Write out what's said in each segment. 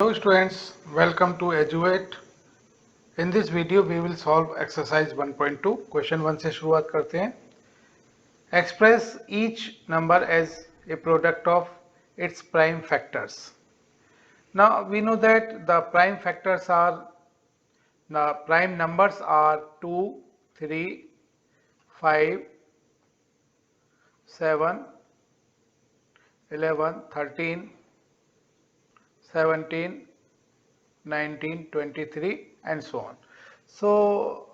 Hello students, welcome to Eduate. In this video we will solve exercise 1.2. Question 1 से शुरुआत करते हैं. Express each number as a product of its prime factors. Now we know that the prime numbers are 2, 3, 5, 7, 11, 13, 17, 19, 23 and so on. So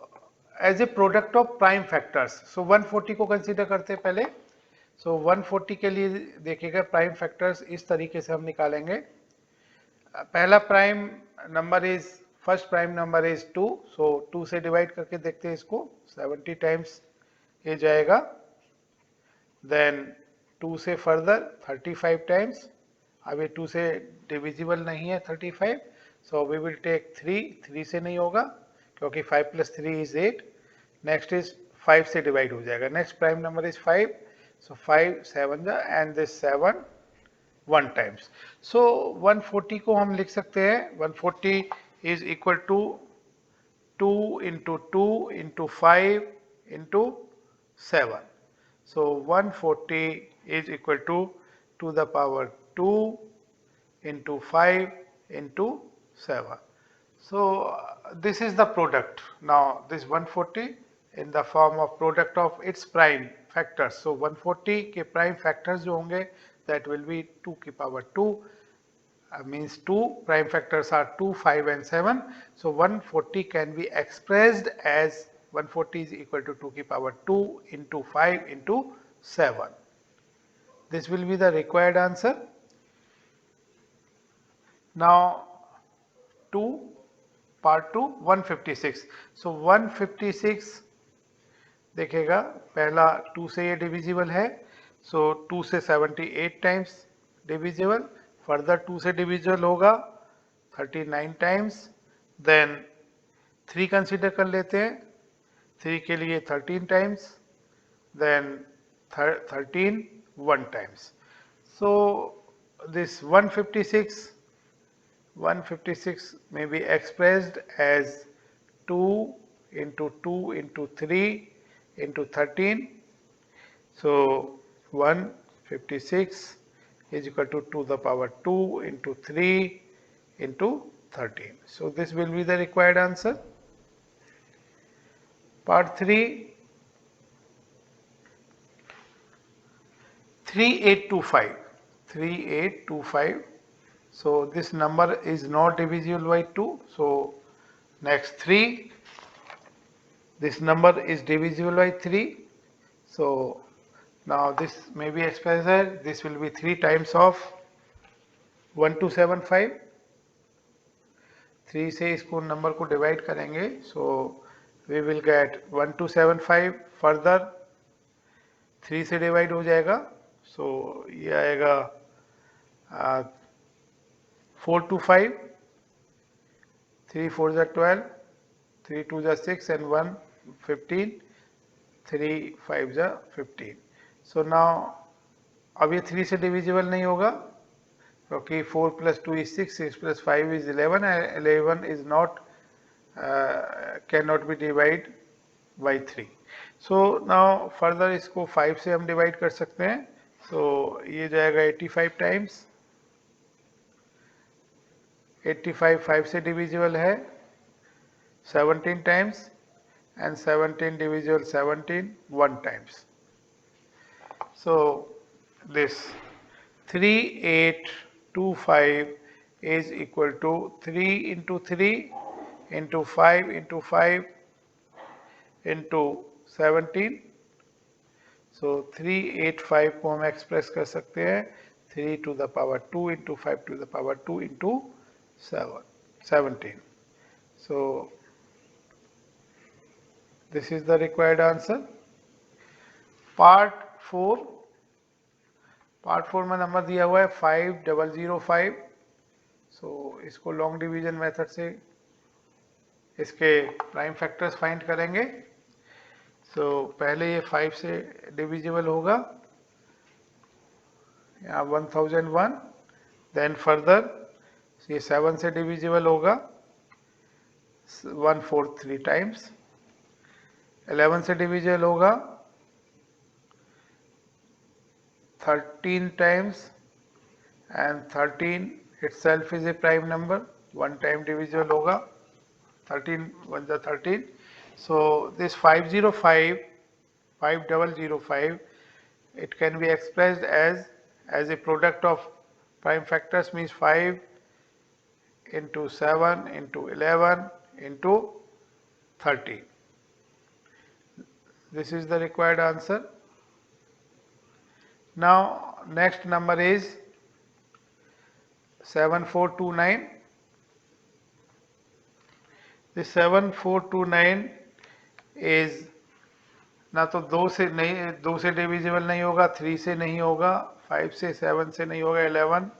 as a product of prime factors, so 140 को consider करते हैं पहले. So 140 के लिए देखिएगा prime factors इस तरीके से हम निकालेंगे. पहला prime number is first prime number is 2, सो 2 से डिवाइड करके देखते हैं इसको. 70 टाइम्स ये जाएगा. देन 2 से फर्दर 35 टाइम्स. अब ये 2 से डिविजिबल नहीं है 35, सो वी विल टेक 3 से नहीं होगा क्योंकि 5 + 3 = 8. नेक्स्ट इज 5 से डिवाइड हो जाएगा. Next prime number is 5, so 5 7 and this 7 1 times. So 140 को हम लिख सकते हैं. 140 is equal to 2 × 2 × 5 × 7. So 140 is equal to the power 2 × 5 × 7. So this is the product. Now this 140 in the form of product of its prime factors. So 140 के prime factors जो होंगे that will be 2 की power 2. Means 2 prime factors are 2, 5 and 7. So 140 can be expressed as 140 is equal to 2 की power 2 × 5 × 7. This will be the required answer. Now 2 part 2 156. So 156 देखेगा पहला 2 से ये divisible है. So 2 से 78 टाइम्स डिविजिबल. फर्दर 2 से divisible होगा 39 टाइम्स. देन 3 कंसीडर कर लेते हैं. 3 के लिए 13 times. Then 13 1 times. So this 156 may be expressed as 2 × 2 × 3 × 13. So 156 is equal to 2 the power 2 × 3 × 13. So this will be the required answer. Part 3, 3825. 3825. So this number is not divisible by 2. So next 3. This number is divisible by 3. So now this may be expressed as this will be 3 times of 1275. 3 से इसको number को divide करेंगे. So we will get 1275. Further 3 से divide हो जाएगा. So ये आएगा 425. 3 4 = 12, 3 2 = 6 and 1 15, 3 5 = 15. So now अब ये 3 से डिविजिबल नहीं होगा क्योंकि 4 + 2 = 6, 6 + 5 = 11 and 11 is not cannot be divided by 3. So now further इसको 5 से हम डिवाइड कर सकते हैं. So ये जाएगा 85 टाइम्स. 85 5 से डिविजिबल है 17 times and 17 divisible 17 1 times. So this 3825 is equal to 3 × 3 × 5 × 5 × 17. So 385 को हम एक्सप्रेस कर सकते हैं 3 to the power 2 × 5 to the power 2 × 17. So this is the required answer. Part 4 में नंबर दिया हुआ है 5005. So इसको लॉन्ग डिवीजन मेथड से इसके प्राइम फैक्टर्स फाइंड करेंगे. So पहले ये 5 से डिविजिबल होगा यहाँ 1001. Then further ये 7 से डिविजिबल होगा 1/4 3 टाइम्स, 11 से डिविजिबल होगा 13 times, and 13 itself is a prime number, one time divisible होगा 13 1 जा 13. So this 505 5005 it can be expressed as a product of prime factors, means 5 into 7 into 11 into 30. This is the required answer. Now next number is 7429. This 7429 is ना तो 2 से divisible नहीं होगा, 3 से नहीं होगा, 5 से 7 से नहीं होगा, 11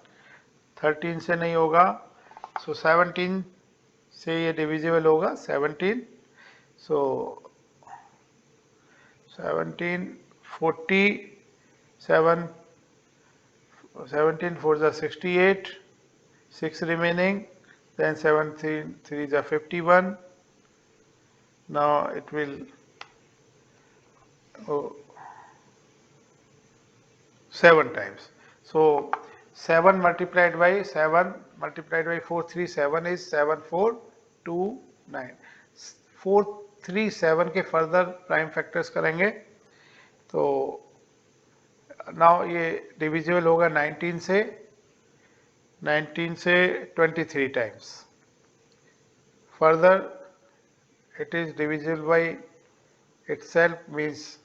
13 से नहीं होगा, सो 17 से ये डिविजिबल होगा 17. सो 17 47 17 4 is 68, 6 remaining, then 7 3 is 51. Now it will 7 times. So 7 multiplied by 437 is 7429. 437 के फर्दर प्राइम फैक्टर्स करेंगे तो नाउ ये डिविजिबल होगा 19 से 23 times. Further it is divisible by itself, means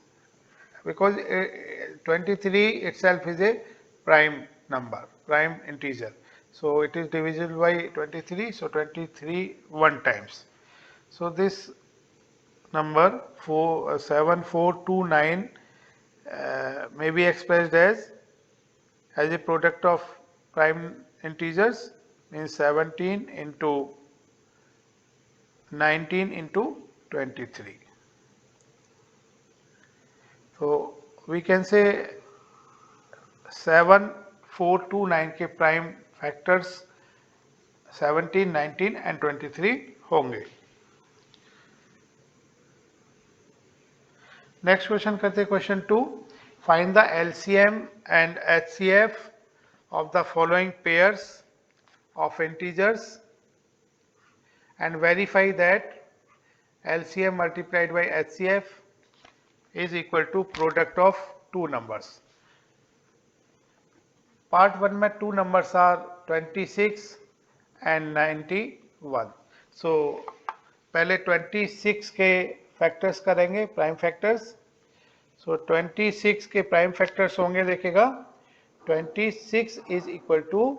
because 23 itself is a prime number, prime integer, so it is divisible by 23, so 23 1 times. So this number 7429 may be expressed as a product of prime integers, means 17 into 19 into 23. So we can say 7429 के prime factors 17, 19 and 23 होंगे. Next question करते हैं question 2. Find the LCM and HCF of the following pairs of integers and verify that LCM multiplied by HCF is equal to product of two numbers. Part 1 में two numbers are 26 and 91. So पहले 26 के factors करेंगे, prime factors. सो 26 के prime factors होंगे, देखिएगा 26 is equal to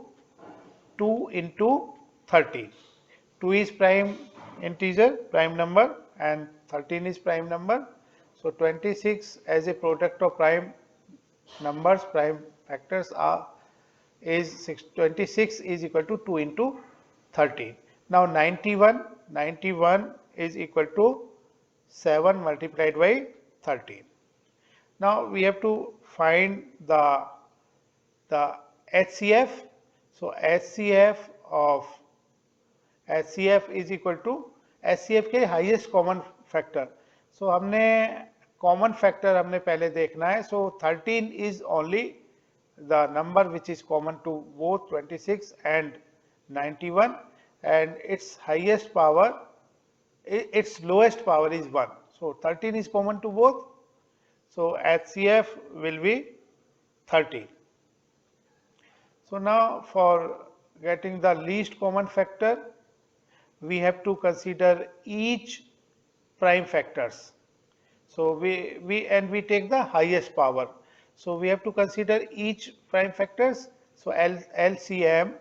2 into 13. 2 is prime integer, prime number, and 13 is prime number. So 26 as a product of prime numbers, prime factors is 26 is equal to 2 into 13. Now 91 is equal to 7 multiplied by 13. Now we have to find the HCF. So HCF is equal to HCF के highest common factor. So हमने common factor हमने पहले देखना है. So 13 is only the number which is common to both 26 and 91, and its highest power, its lowest power is 1. So 13 is common to both. So HCF will be 13. So now for getting the least common factor, we have to consider each prime factors. So we take the highest power. So we have to consider each prime factors. So LCM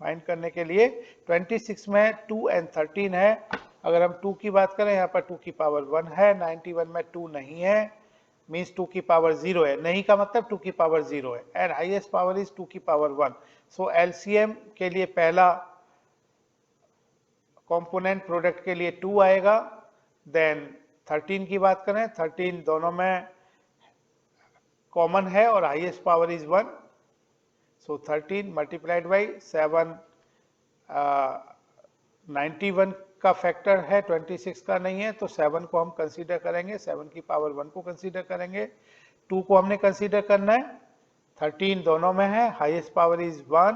find करने के लिए 26 में 2 and 13 है. अगर हम 2 की बात करें, यहाँ पर 2 की पावर 1 है. 91 में 2 नहीं है, मीन्स 2 की पावर 0 है. नहीं का मतलब 2 की पावर 0 है. एंड हाईएस्ट पावर इज 2 की पावर 1. सो एलसीएम के लिए पहला कंपोनेंट प्रोडक्ट के लिए 2 आएगा. देन 13 की बात करें, 13 दोनों में कॉमन है और highest power is 1. So 13 multiplied by 7 91 का फैक्टर है, 26 का नहीं है, तो 7 को हम कंसीडर करेंगे, 7 की पावर 1 को कंसीडर करेंगे, 2 को हमने कंसीडर करना है, 13 दोनों में है, हाईएस्ट पावर इज 1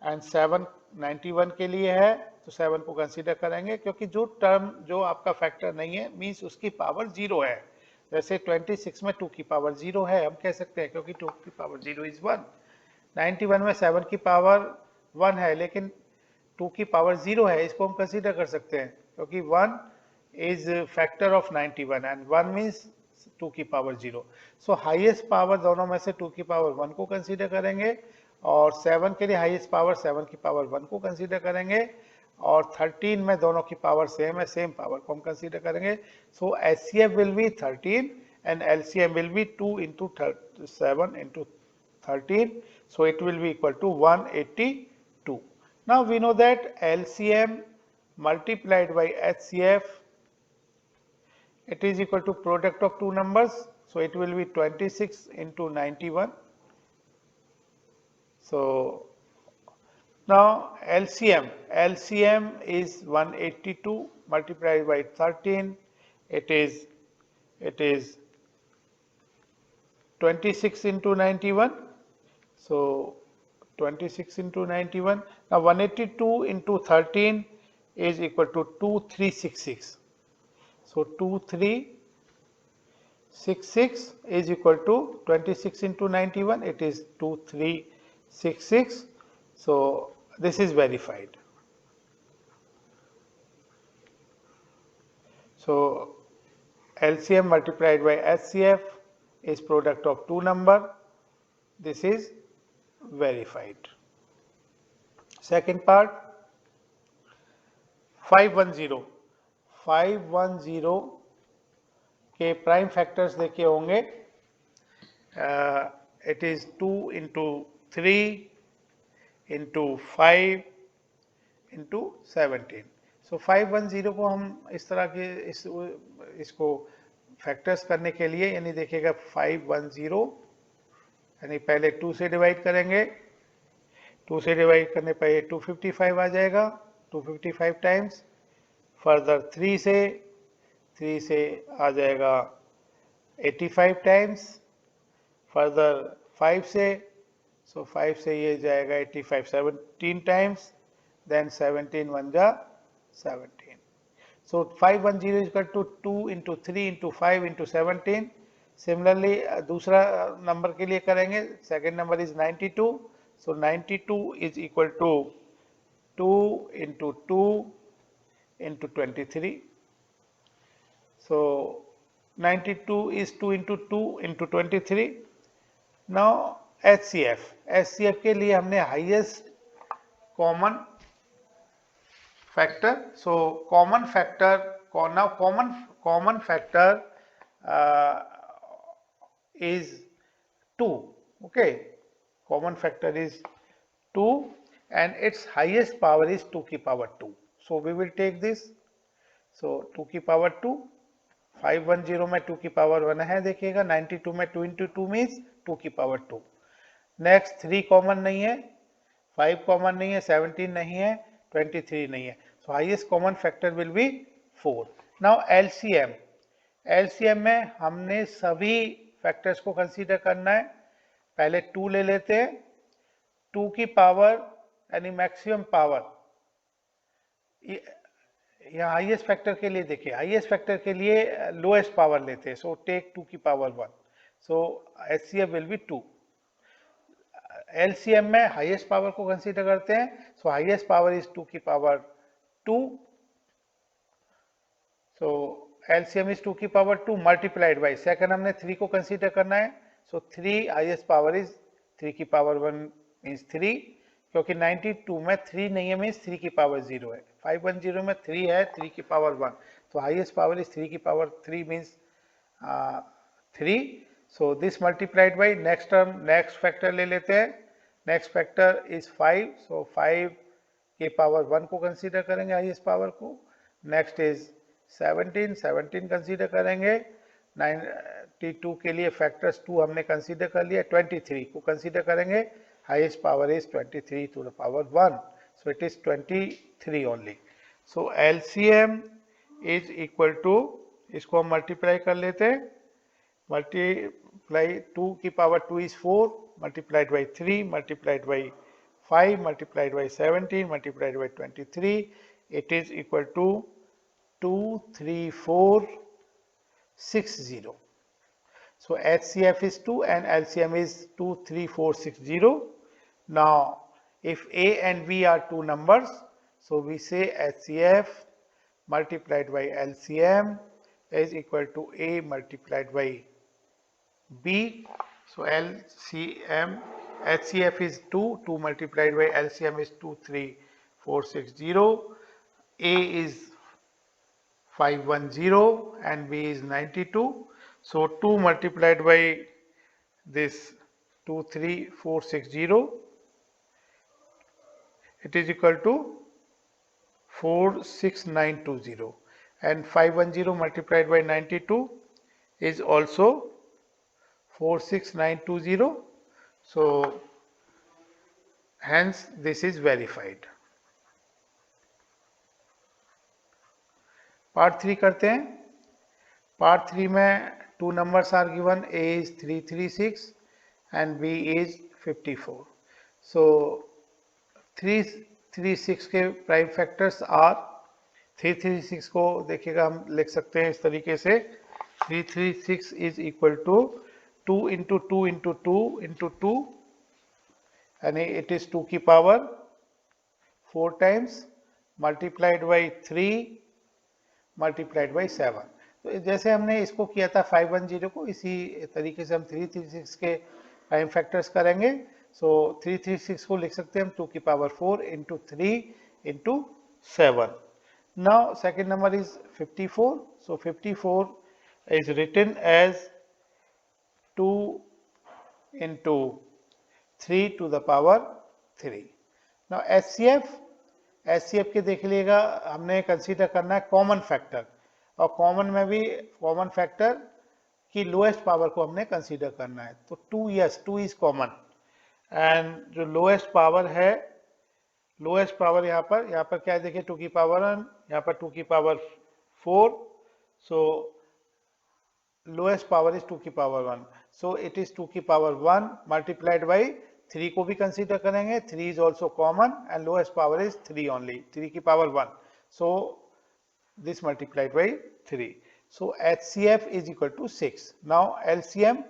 एंड 7 91 के लिए है, तो 7 को कंसीडर करेंगे, क्योंकि जो टर्म जो आपका फैक्टर नहीं है मीन्स उसकी पावर 0 है। जैसे 26 में 2 की पावर 0 है, हम कह सकते हैं, क्योंकि 2 की पावर 0 इज 1। 91 में 7 की पावर 1 है, लेकिन 2 की पावर 0 है, इसको हम कंसीडर कर सकते हैं, क्योंकि 1 is factor of 91 and 1 means 2 की पावर 0। सो हाईएस्ट पावर दोनों में से 2 की पावर 1 को कंसीडर करेंगे, और 7 के लिए हाईएस्ट पावर 7 की पावर 1 को कंसीडर करेंगे, और 13 में दोनों की पावर सेम है, सेम पावर को हम कंसीडर करेंगे। So HCF will be 13 and LCM will be 2 into 7 into 13, so it will be equal to 182. Now we know that LCM multiplied by HCF, it is equal to product of two numbers, so it will be 26 into 91. So now LCM is 182 multiplied by 13, it is 26 into 91. So 26 into 91. Now 182 into 13 is equal to 2366. So 2366 is equal to 26 into 91. It is 2366. So this is verified. So LCM multiplied by HCF is product of two number. This is verified. Second part, 510 के prime factors देखे होंगे. It is 2 into 3 into 5 into 17. So 510 को हम इस तरह के इसको factors करने के लिए, यानी देखिएगा 510, यानी पहले 2 से डिवाइड करेंगे, 2 से डिवाइड करने पर ये 255 आ जाएगा, 255 टाइम्स, फर्दर 3 से आ जाएगा 85 टाइम्स, फर्दर 5 से, सो 5 से ये जाएगा 85 17 टाइम्स, देन 17 1 जा 17. So 510 is equal to 2 into 3 into 5 into 17. Similarly दूसरा नंबर के लिए करेंगे, second number is 92. So 92 is equal to 2 into 2 into 23. So 92 is 2 into 2 into 23. Now HCF के लिए हमने highest common factor. So common factor, now common factor is 2. Okay, common factor is 2 and its highest power is 2 की power 2. So we will take this. So 2 की power 2, 510 में 2 की power 1 है, देखिएगा 92 में 2 into 2 means 2 की power 2. नेक्स्ट 3 कॉमन नहीं है, 5 कॉमन नहीं है, 17 नहीं है, 23 नहीं है. So highest common factor will be 4. Now LCM में हमने सभी फैक्टर्स को कंसीडर करना है. पहले 2 ले लेते हैं, 2 की पावर यानी मैक्सिमम पावर, यहाँ हाईएस्ट फैक्टर के लिए देखिए, हाईएस्ट फैक्टर के लिए लोएस्ट पावर लेते हैं, सो टेक 2 की power 1. So HCF will be 2. LCM में हाईएस्ट पावर को कंसीडर करते हैं, सो हाईएस्ट पावर इज 2 की पावर 2. सो LCM इज 2 की पावर 2 मल्टीप्लाइड बाई, सेकंड हमने 3 को कंसीडर करना है, सो 3 हाईएस्ट पावर इज 3 की पावर 1 मीन्स 3, क्योंकि 92 में 3 नहीं है मीन्स 3 की पावर 0 है, 510 में 3 है, 3 की पावर 1, तो हाईएस्ट पावर इज 3 की power 3 means 3. So this multiplied by next term, next factor ले लेते हैं, नेक्स्ट फैक्टर इज 5, सो 5 की पावर 1 को कंसीडर करेंगे हाईएस्ट पावर को. नेक्स्ट इज 17 कंसीडर करेंगे, 92 के लिए फैक्टर्स 2 हमने कंसीडर कर लिया, 23 को कंसीडर करेंगे, highest power is 23 to the power 1. so it is 23 only. So LCM is equal to, इसको हम मल्टीप्लाई कर लेते हैं, मल्टीप्लाई 2 की power 2 is 4 multiplied by 3 multiplied by 5 multiplied by 17 multiplied by 23, it is equal to 23460. So HCF is 2 and LCM is 23460. Now if A and B are two numbers, so we say HCF multiplied by LCM is equal to A multiplied by B. So LCM, HCF is 2, 2 multiplied by LCM is 23460. A is 510 and B is 92. So 2 multiplied by this 23460, it is equal to 46920, and 510 multiplied by 92 is also 46920. So hence this is verified. Part 3 करते हैं. Part 3 में two numbers are given, A is 336 and B is 54. So 336 के prime factors are, 336 को देखिएगा हम लिख सकते हैं इस तरीके से, 336 is equal to 2 into 2 into 2 into 2, यानी इट इज 2 की power 4 times multiplied by 3 multiplied by 7. तो जैसे हमने इसको किया था 510 को, इसी तरीके से हम 336 के प्राइम फैक्टर्स करेंगे. सो 336 को लिख सकते हैं हम 2 की power 4 into 3 into 7. Now second number is 54. So 54 is written as 2 into 3 to the power 3. Now HCF के देख लीजिएगा, हमने कंसीडर करना है कॉमन फैक्टर, और कॉमन में भी कॉमन फैक्टर की लोएस्ट पावर को हमने कंसीडर करना है. तो 2, यस 2 इज कॉमन, एंड जो लोएस्ट पावर है, लोएस्ट पावर यहाँ पर क्या है देखिए, 2 की पावर 1, यहाँ पर 2 की power 4. So lowest power is 2 की पावर 1. सो इट इज 2 की पावर 1 मल्टीप्लाइड बाई 3 को भी कंसीडर करेंगे, 3 is also common and lowest power is 3 only, 3 की power 1. So this multiplied by 3. So HCF is equal to 6. Now LCM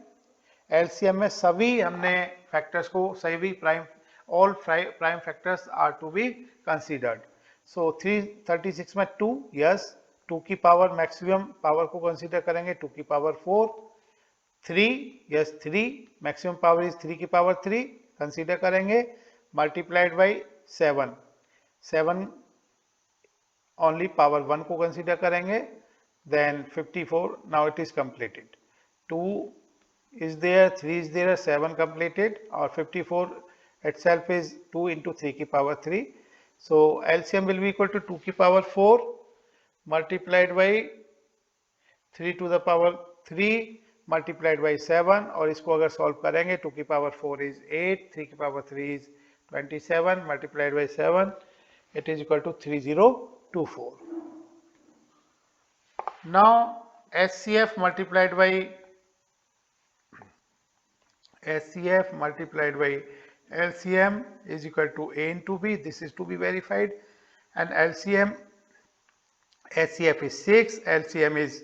में सभी हमने factors को, सभी prime, all prime factors are to be considered. So 336 में 2, yes 2 की power maximum power को consider करेंगे, 2 की power 4. 3, yes 3 maximum power is 3 की पावर 3 कंसीडर करेंगे, मल्टीप्लाइड बाई 7 only power 1 को कंसीडर करेंगे, then 54. now it is completed. 2 is there, 3 is there, 7 completed, और 54 itself is 2 into 3 की power 3. so LCM will be equal to 2 की power 4 multiplied by 3 to the power 3 multiplied by 7, और इसको अगर solve करेंगे 2 की पावर 4 is 8, 3 की power 3 is 27 multiplied by 7, it is equal to 3024. Now HCF multiplied by LCM is equal to A into B. This is to be verified, and HCF is 6, LCM is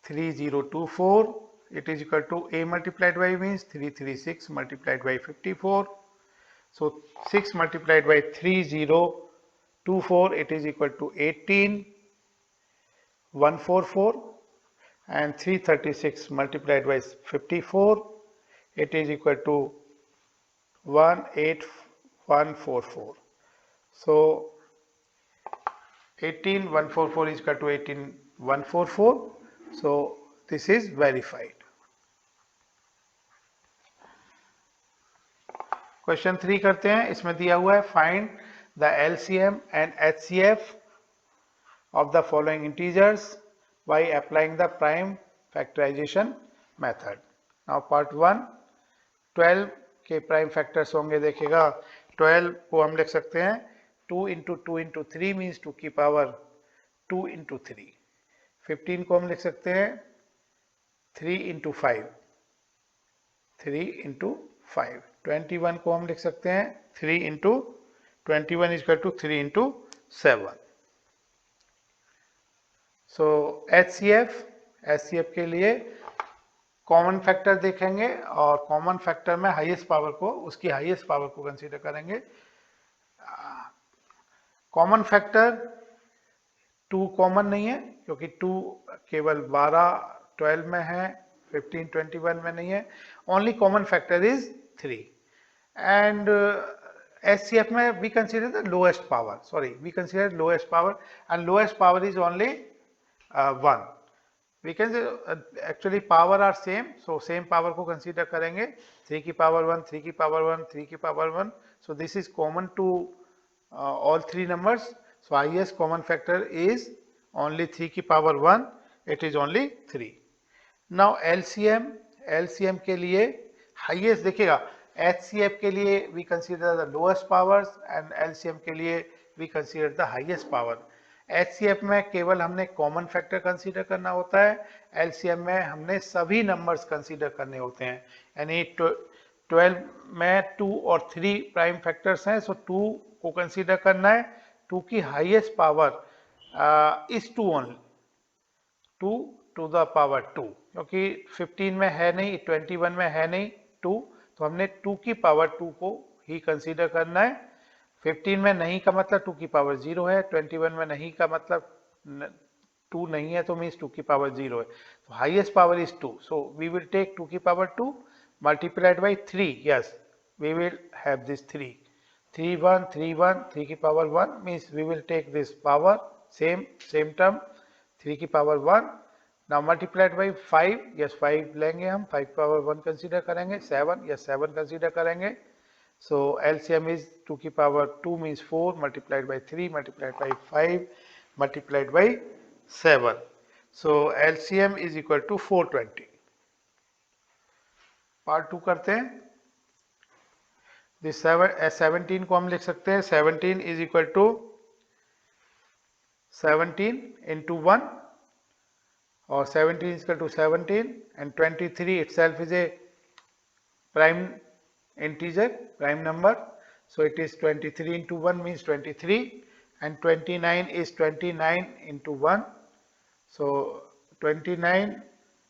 3024. It is equal to A multiplied by means 336 multiplied by 54. So 6 multiplied by 3024, it is equal to 18144, and 336 multiplied by 54, it is equal to 18144. So 18144 is equal to 18144. So this is verified. Question 3 करते हैं. इसमें दिया हुआ है, find the LCM and HCF of the following integers by applying the prime factorization method. Now part 1, 12 के prime factors होंगे. देखिएगा 12 को हम लिख सकते हैं 2 into 2 into 3 means 2 की पावर 2 into 3. 15 को हम लिख सकते हैं 3 into 5, 3 into 5. 21 को हम लिख सकते हैं 3 into 21 is equal to 3 into 7. So HCF के लिए कॉमन फैक्टर देखेंगे और कॉमन फैक्टर में हाईएस्ट पावर को, उसकी हाईएस्ट पावर को कंसीडर करेंगे. कॉमन फैक्टर 2 कॉमन नहीं है क्योंकि 2 केवल 12 में है, 15 21 में नहीं है. Only common factor is 3. And HCF में we consider the lowest power, we consider lowest power and lowest power is only 1. We can say actually power are same, so same power को consider करेंगे. 3 की power 1, 3 की power 1, 3 की power 1. So this is common to all three numbers. So highest common factor is only 3 की power 1. It is only 3. Now LCM के लिए highest देखिएगा. HCF के लिए we consider the lowest powers and LCM के लिए we consider the highest power. HCF में केवल हमने कॉमन फैक्टर कंसीडर करना होता है. LCM में हमने सभी नंबर्स कंसीडर करने होते हैं. यानी 12 में 2 और 3 प्राइम फैक्टर्स हैं, सो 2 को कंसीडर करना है. 2 की highest power is 2 only, 2 to the power 2, क्योंकि 15 में है नहीं, 21 में है नहीं 2, तो हमने 2 की पावर 2 को ही कंसीडर करना है. 15 में नहीं का मतलब 2 की पावर 0 है, 21 में नहीं का मतलब 2 नहीं है, तो मीन्स 2 की पावर 0 है. तो highest power is 2, so we will take 2 की power 2 multiplied by 3. Yes, we will have this 3 3 की power 1 means we will take this power same term 3 की power 1. Now multiplied by 5, yes 5 लेंगे हम, 5 की power 1 consider करेंगे. 7, yes 7 consider करेंगे. So LCM is 2 की power 2 means 4 multiplied by 3 multiplied by 5 multiplied by 7. So LCM is equal to 420. Part 2 करते हैं. This 17 को हम लिख सकते हैं 17 is equal to 17 into 1 और 17 is equal to 17 and 23 itself is a prime integer, prime number, so it is 23 into 1 means 23 and 29 is 29 into 1, so 29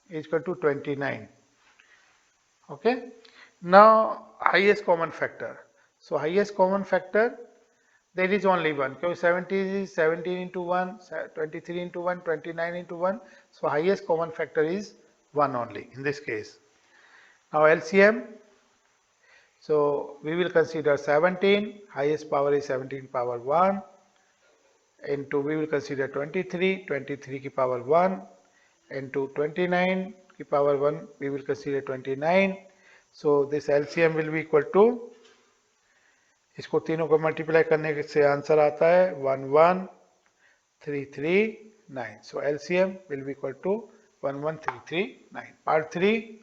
is equal to 29. Okay, now highest common factor. So highest common factor there is only one, because 17 is 17 into 1, 23 into 1, 29 into 1, so highest common factor is 1 only in this case. Now LCM, so we will consider 17, highest power is 17 power 1, into we will consider 23 की power 1, into 29 की power 1 we will consider 29. So this LCM will be equal to, इसको तीनों को multiply करने से answer आता है 11339. So LCM will be equal to 11339. Part 3,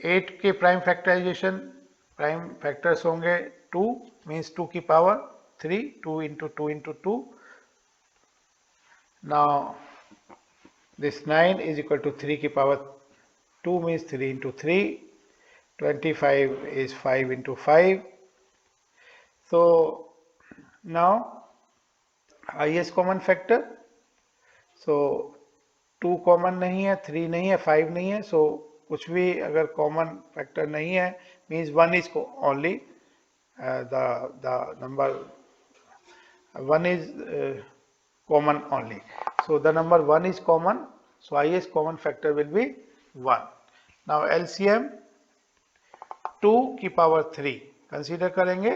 8 के प्राइम फैक्टराइजेशन, प्राइम फैक्टर्स होंगे 2 मीन्स 2 की power 3, 2 into 2 into 2. Now this 9 is equal to 3 की power 2 means 3 into 3. 25 is 5 into 5. So now highest common factor, so 2 common नहीं है, 3 नहीं है, 5 नहीं है, so कुछ भी अगर कॉमन फैक्टर नहीं है means 1 is only the number 1 is common only. So the number 1 is common, so highest common factor will be 1. Now LCM 2 की पावर 3 कंसीडर करेंगे,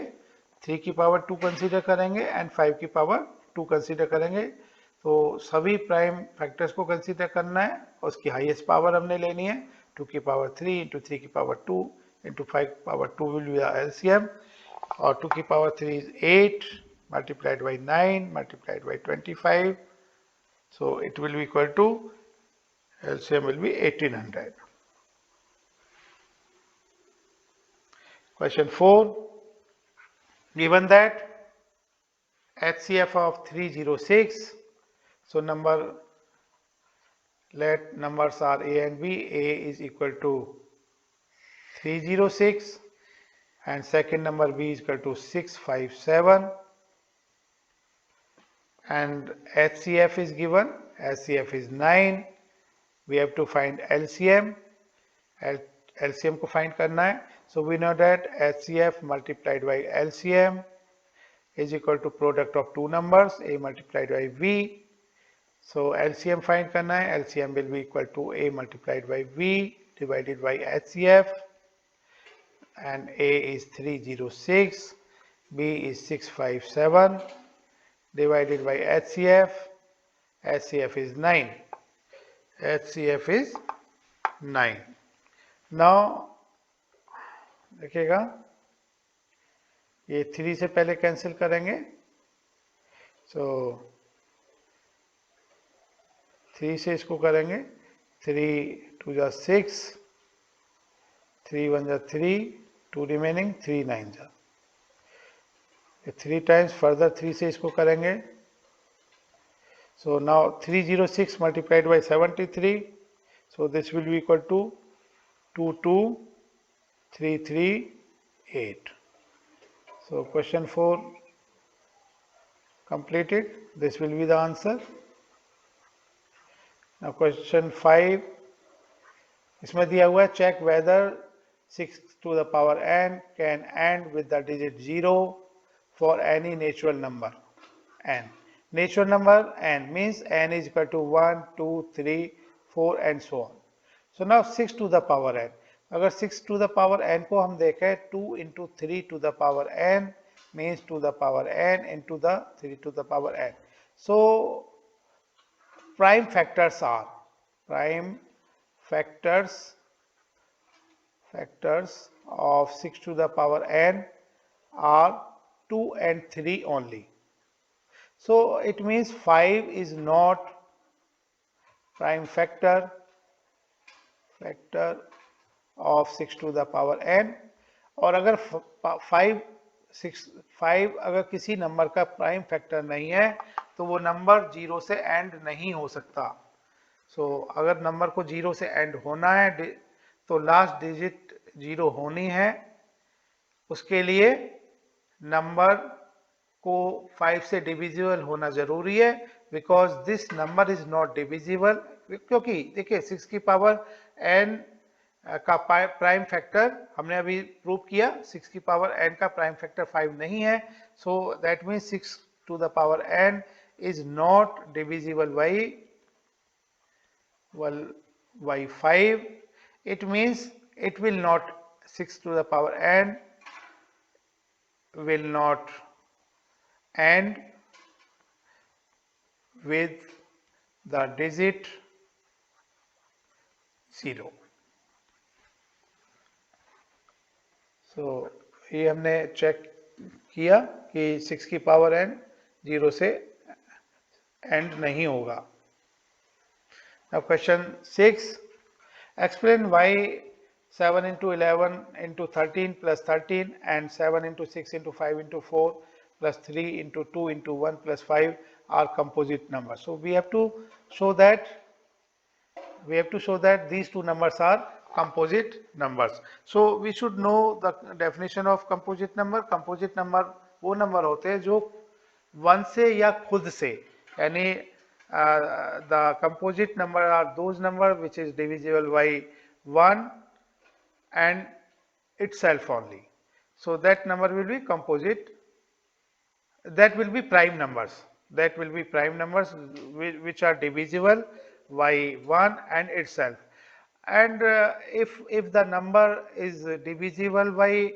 3 की पावर 2 कंसीडर करेंगे एंड 5 की पावर 2 कंसीडर करेंगे. तो सभी प्राइम फैक्टर्स को कंसीडर करना है और उसकी हाईएस्ट पावर हमने लेनी है. 2 की पावर 3 इंटू 3 की पावर 2 इंटू 5 की पावर 2 विल बी LCM, और 2 की power 3 is 8 multiplied by 9 multiplied by 25, so it will be equal to, LCM will be 1800. Question 4, Given that HCF of 306, so let numbers are A and B. A is equal to 306 and second number B is equal to 657, and HCF is given. HCF is 9. We have to find LCM. LCM को find करना है. So we know that HCF multiplied by LCM is equal to product of two numbers, A multiplied by B. So LCM find करना है. LCM will be equal to A multiplied by B divided by HCF, and A is 306, B is 657 divided by HCF. HCF is 9. HCF is 9. Now देखिएगा, ये 3 से पहले cancel करेंगे. सो 3 से इसको करेंगे. 3 2 जा 6, 3 1 जा 3, 2 रिमेनिंग, 3 9 जा. 3 टाइम्स फर्दर 3 से इसको करेंगे. So now 306 multiplied by 73. So this will be equal to 22338. So question 4 completed. This will be the answer. Now question 5. इसमें दिया हुआ है check whether 6 to the power n can end with the digit 0 for any natural number n. Natural number n means n is equal to 1, 2, 3, 4 and so on. So now 6 to the power n. अगर 6 to the power n को हम देखें, 2 into 3 to the power n means to the power n into the 3 to the power n. So prime factors are of 6 to the power n are 2 and 3 only. So it means 5 is not prime factor of 6 to the power n. और अगर 5 अगर किसी number का prime factor नहीं है तो वो number 0 से एंड नहीं हो सकता. सो अगर नंबर को 0 से एंड होना है तो लास्ट डिजिट 0 होनी है. उसके लिए नंबर को 5 से डिविजिबल होना जरूरी है, because this number is not divisible. क्योंकि देखिए 6 की पावर n का प्राइम फैक्टर हमने अभी प्रूव किया, 6 की पावर n का प्राइम फैक्टर 5 नहीं है. So that means 6 to the power n is not divisible by 5. It means it will not, 6 to the power n will not end with the digit 0. So ये हमने check किया कि 6 की power n 0 से and नहीं होगा. Now question 6. Explain why 7 into 11 into 13 plus 13 and 7 into 6 into 5 into 4 plus 3 into 2 into 1 plus 5 are composite numbers. So we have to show that these two numbers are composite numbers. So we should know the definition of composite number. Composite number वो number होते हैं जो 1 से या खुद से, यानी the composite number are those number which is divisible by 1 and itself only. So that number will be composite. That will be prime numbers. That will be prime numbers which are divisible by 1 and itself. And if the number is divisible by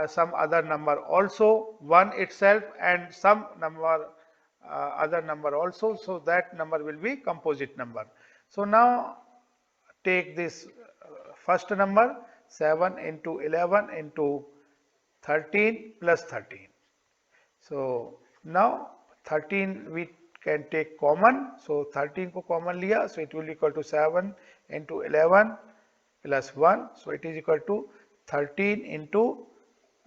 some other number also, 1 itself and some number other number also, so that number will be composite number. So now take this first number 7 into 11 into 13 plus 13. So now 13 we can take common, so 13 को common लिया, so it will equal to 7 into 11 plus 1, so it is equal to 13 into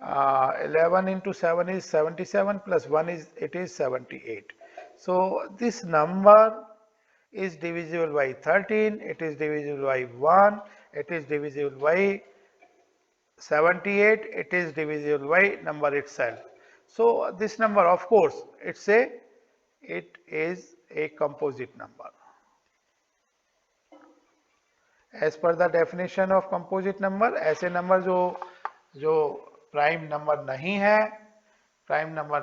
11 into 7 is 77 plus 1 is 78. So this number is divisible by 13, it is divisible by 1, it is divisible by 78, it is divisible by number itself. So this number, of course, it is a composite number. As per the definition of composite number, ऐसे number जो prime number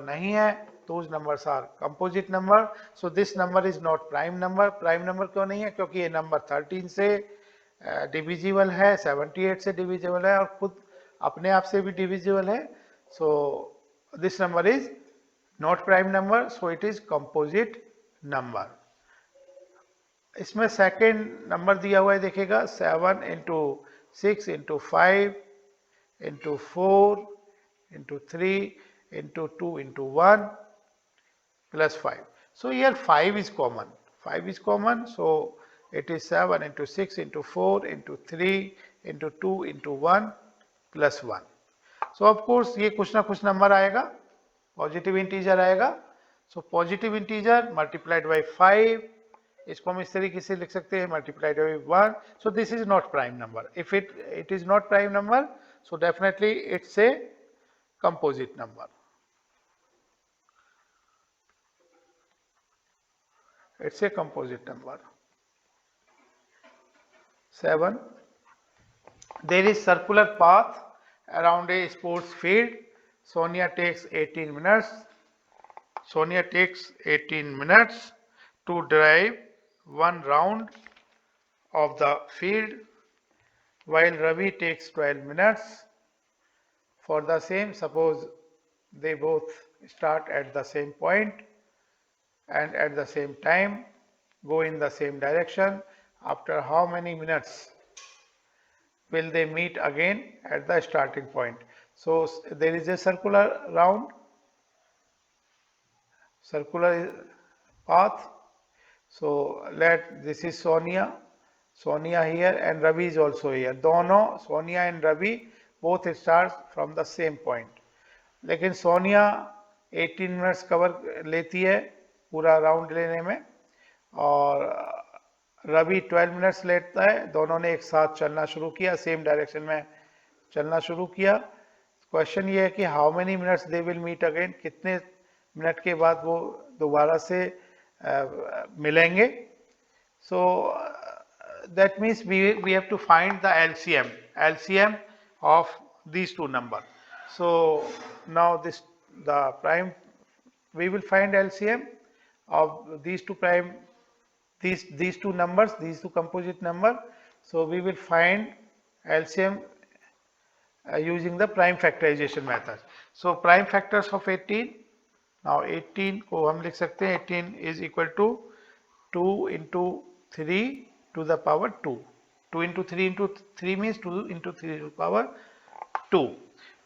नहीं है, those numbers are composite number. So this number is not prime number. Prime number क्यों नहीं है? क्योंकि ये number 13 से डिविजिबल है, 78 से डिविजिबल है और खुद अपने आप से भी डिविजिबल है. So this number is not prime number, so it is composite number. इसमें सेकेंड नंबर दिया हुआ है, देखिएगा 7 into 6 into 5 into 4 into 3 into 2 into 1 plus 5. So here 5 is common. 5 is common, so it is 7 into 6 into 4 into 3 into 2 into 1 plus 1. So of course ये कुछ ना कुछ number आएगा, पॉजिटिव इंटीजर आएगा. So positive integer multiplied by 5, इसको हम इस तरीके से लिख सकते हैं, multiplied by 1. So this is not prime number. If it is not prime number, so definitely it's a composite number. It's a composite number. 7. There is circular path around a sports field. Sonia takes 18 minutes. Sonia takes 18 minutes to drive one round of the field, while Ravi takes 12 minutes. For the same, suppose they both start at the same point and at the same time go in the same direction. After how many minutes will they meet again at the starting point? So there is a circular round, circular path. So this is Sonia here and Ravi is also here. दोनों Sonia and Ravi both start from the same point. लेकिन Sonia 18 minutes cover लेती है पूरा round लेने में और Ravi 12 minutes लेता है. दोनों ने एक साथ चलना शुरू किया, सेम डायरेक्शन में चलना शुरू किया. क्वेश्चन ये है कि how many minutes they will meet again, कितने मिनट के बाद वो दोबारा से मिलेंगे. So that means we have to find the LCM of these two numbers. So now the prime, we will find LCM of these two prime, these two numbers, these two composite number. So we will find LCM using the prime factorization method. So prime factors of 18, now 18 को हम लिख सकते हैं, 18 is equal to 2 into 3 to the power 2. 2 into 3 into 3 means 2 into 3 to the power 2.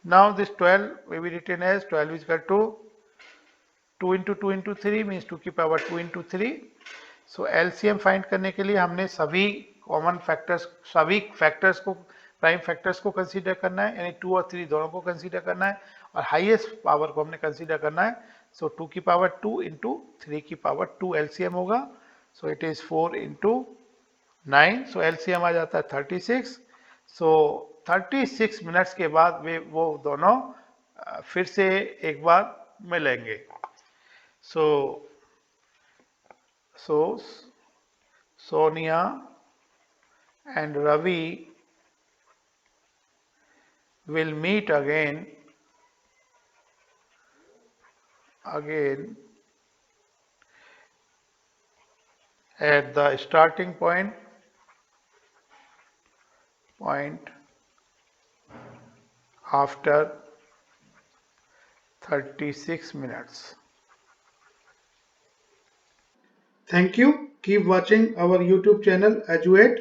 Now this 12 will be written as 12 is equal to 2 into 2 into 3 means 2 की power 2 into 3. So LCM find करने के लिए हमने सभी common factors, सभी factors को, prime factors को consider करना है, यानी 2 और 3 दोनों को कंसीडर करना है और हाईएस्ट पावर को हमने कंसीडर करना है. सो 2 की पावर 2 इंटू 3 की पावर 2 LCM होगा. So it is 4 into 9. So LCM आ जाता है 36. सो 36 मिनट्स के बाद वो दोनों फिर से एक बार मिलेंगे. सो Sonia and Ravi will meet again at the starting point after 36 minutes. Thank you. Keep watching our YouTube channel Eduate,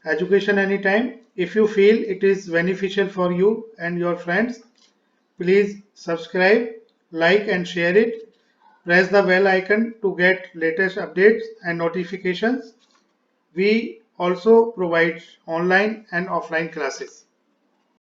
Education Anytime. If you feel it is beneficial for you and your friends, please subscribe, like and share it. Press the bell icon to get latest updates and notifications. We also provide online and offline classes.